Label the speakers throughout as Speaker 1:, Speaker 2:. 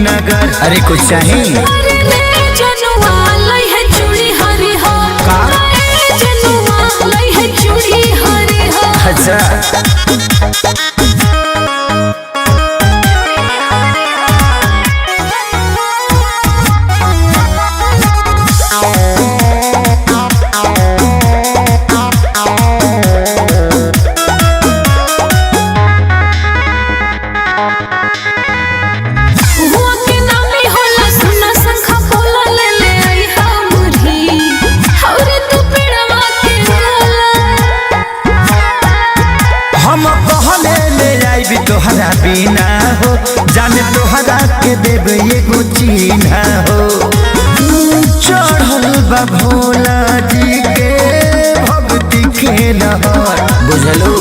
Speaker 1: नगर। अरे कुछ चाहिए अच्छा तोहरा बिना हो जाने तोहरा के देव एगो चिन्ह हो। चढ़ल बा भोला जी के भक्ति के लहर बुझलो।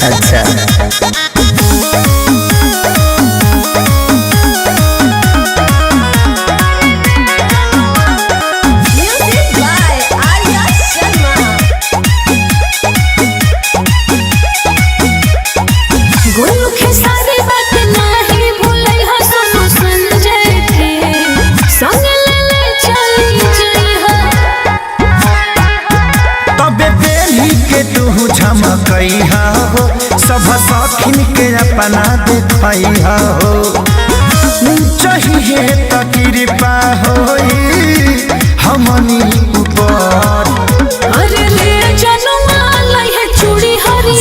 Speaker 1: अच्छा झमकइहा हो सब सखिन के अपना देखइहा हो। चाहिए त कृपा होई हमनी ऊपर।
Speaker 2: अरे ले जनुआ लई है चूड़ी हरी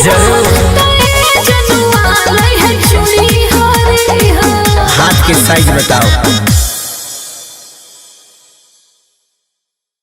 Speaker 1: हाथ के साइज बताओ।